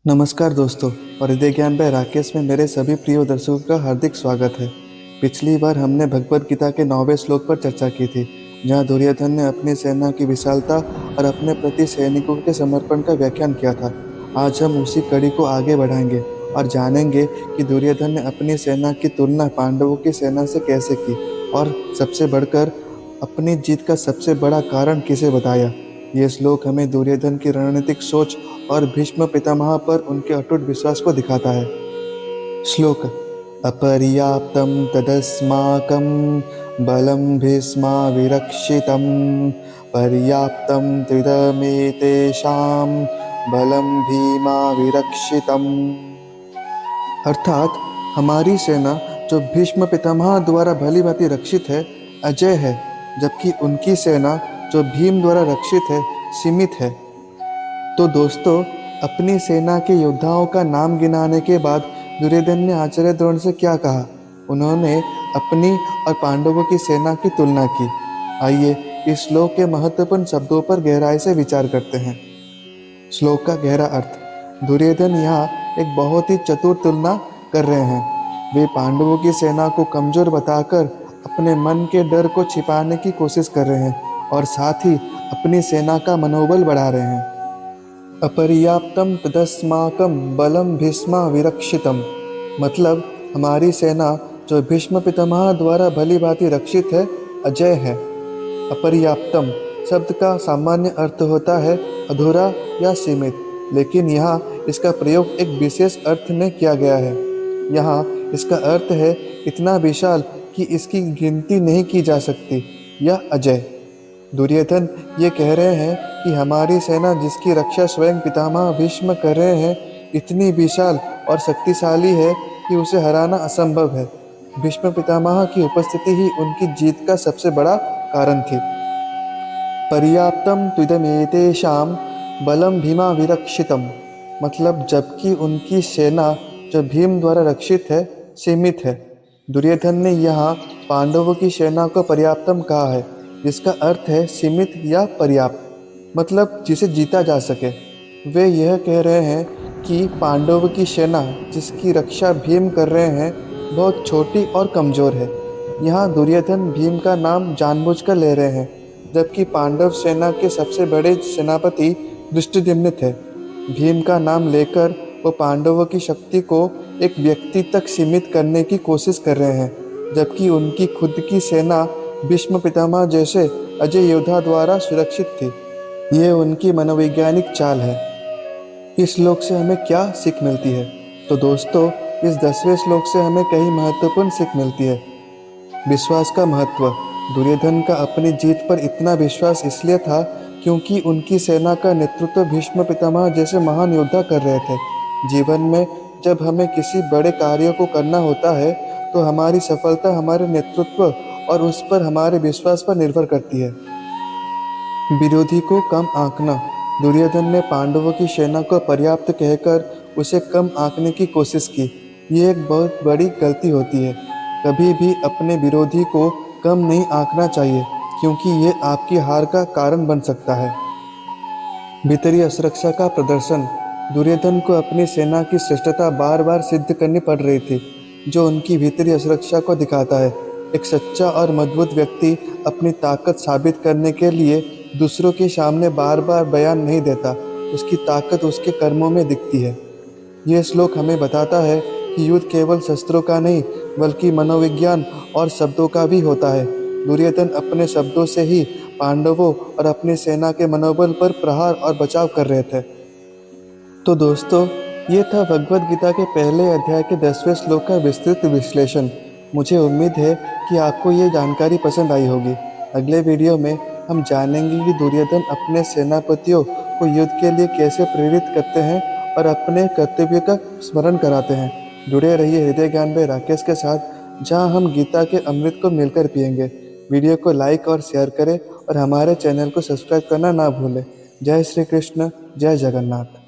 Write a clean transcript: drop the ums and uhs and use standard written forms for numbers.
नमस्कार दोस्तों। और हृदय ज्ञान बाय राकेश में मेरे सभी प्रिय दर्शकों का हार्दिक स्वागत है। पिछली बार हमने भगवत गीता के 9वें श्लोक पर चर्चा की थी, जहां दुर्योधन ने अपनी सेना की विशालता और अपने प्रति सैनिकों के समर्पण का व्याख्यान किया था। आज हम उसी कड़ी को आगे बढ़ाएंगे और जानेंगे कि दुर्योधन ने अपनी सेना की तुलना पांडवों की सेना से कैसे की, और सबसे बढ़कर अपनी जीत का सबसे बड़ा कारण किसे बताया। ये श्लोक हमें दुर्योधन की रणनीतिक सोच और भीष्म पितामह पर उनके अटूट विश्वास को दिखाता है। श्लोक: अपर्याप्तं तदस्माकं बलं भीष्माविरक्षितं, पर्याप्तं त्रिदमेतेषां बलं भीमाविरक्षितम्। अर्थात हमारी सेना जो भीष्म पितामह द्वारा भली भांति रक्षित है, अजय है, जबकि उनकी सेना जो भीम द्वारा रक्षित है, सीमित है। तो दोस्तों, अपनी सेना के योद्धाओं का नाम गिनाने के बाद दुर्योधन ने आचार्य द्रोण से क्या कहा? उन्होंने अपनी और पांडवों की सेना की तुलना की। आइए इस श्लोक के महत्वपूर्ण शब्दों पर गहराई से विचार करते हैं। श्लोक का गहरा अर्थ: दुर्योधन यहाँ एक बहुत ही चतुर तुलना कर रहे हैं। वे पांडवों की सेना को कमजोर बताकर अपने मन के डर को छिपाने की कोशिश कर रहे हैं और साथ ही अपनी सेना का मनोबल बढ़ा रहे हैं। अपर्याप्तम तदस्माकं बलम भीष्मा विरक्षितम, मतलब हमारी सेना जो भीष्म पितामह द्वारा भली भांति रक्षित है, अजय है। अपर्याप्तम शब्द का सामान्य अर्थ होता है अधूरा या सीमित, लेकिन यहाँ इसका प्रयोग एक विशेष अर्थ में किया गया है। यहाँ इसका अर्थ है इतना विशाल कि इसकी गिनती नहीं की जा सकती, या अजय। दुर्योधन ये कह रहे हैं कि हमारी सेना जिसकी रक्षा स्वयं पितामह भीष्म कर रहे हैं, इतनी विशाल और शक्तिशाली है कि उसे हराना असंभव है। भीष्म पितामह की उपस्थिति ही उनकी जीत का सबसे बड़ा कारण थी। पर्याप्तम त्विदमेतेषां बलम भीमा विरक्षितम, मतलब जबकि उनकी सेना जो भीम द्वारा रक्षित है, सीमित है। दुर्योधन ने यहाँ पांडवों की सेना को पर्याप्तम कहा है, जिसका अर्थ है सीमित या पर्याप्त, मतलब जिसे जीता जा सके। वे यह कह रहे हैं कि पांडवों की सेना जिसकी रक्षा भीम कर रहे हैं, बहुत छोटी और कमज़ोर है। यहाँ दुर्योधन भीम का नाम जानबूझकर ले रहे हैं, जबकि पांडव सेना के सबसे बड़े सेनापति धृष्टद्युम्न थे। भीम का नाम लेकर वो पांडवों की शक्ति को एक व्यक्ति तक सीमित करने की कोशिश कर रहे हैं, जबकि उनकी खुद की सेना भीष्म पितामह जैसे अजय योद्धा द्वारा सुरक्षित थी। ये उनकी मनोवैज्ञानिक चाल है। इस श्लोक से हमें क्या सीख मिलती है? तो दोस्तों, इस 10वें श्लोक से हमें कई महत्वपूर्ण सीख मिलती है। विश्वास का महत्व। दुर्योधन का अपनी जीत पर इतना विश्वास इसलिए था क्योंकि उनकी सेना का नेतृत्व भीष्म पितामह जैसे महान योद्धा कर रहे थे। जीवन में जब हमें किसी बड़े कार्य को करना होता है, तो हमारी सफलता हमारे नेतृत्व और उस पर हमारे विश्वास पर निर्भर करती है। विरोधी को कम आंकना। दुर्योधन ने पांडवों की सेना को पर्याप्त कहकर उसे कम आंकने की कोशिश की। ये एक बहुत बड़ी गलती होती है। कभी भी अपने विरोधी को कम नहीं आंकना चाहिए, क्योंकि ये आपकी हार का कारण बन सकता है। भीतरी सुरक्षा का प्रदर्शन। दुर्योधन को अपनी सेना की श्रेष्ठता बार बार सिद्ध करनी पड़ रही थी, जो उनकी भीतरी सुरक्षा को दिखाता है। एक सच्चा और मजबूत व्यक्ति अपनी ताकत साबित करने के लिए दूसरों के सामने बार बार बयान नहीं देता, उसकी ताकत उसके कर्मों में दिखती है। यह श्लोक हमें बताता है कि युद्ध केवल शस्त्रों का नहीं, बल्कि मनोविज्ञान और शब्दों का भी होता है। दुर्योधन अपने शब्दों से ही पांडवों और अपनी सेना के मनोबल पर प्रहार और बचाव कर रहे थे। तो दोस्तों, ये था भगवद गीता के पहले अध्याय के 10वें श्लोक का विस्तृत विश्लेषण। मुझे उम्मीद है कि आपको ये जानकारी पसंद आई होगी। अगले वीडियो में हम जानेंगे कि दुर्योधन अपने सेनापतियों को युद्ध के लिए कैसे प्रेरित करते हैं और अपने कर्तव्य का स्मरण कराते हैं। जुड़े रहिए हृदय ज्ञान बाय राकेश के साथ, जहां हम गीता के अमृत को मिलकर पिएंगे। वीडियो को लाइक और शेयर करें और हमारे चैनल को सब्सक्राइब करना ना भूलें। जय श्री कृष्ण, जय जगन्नाथ।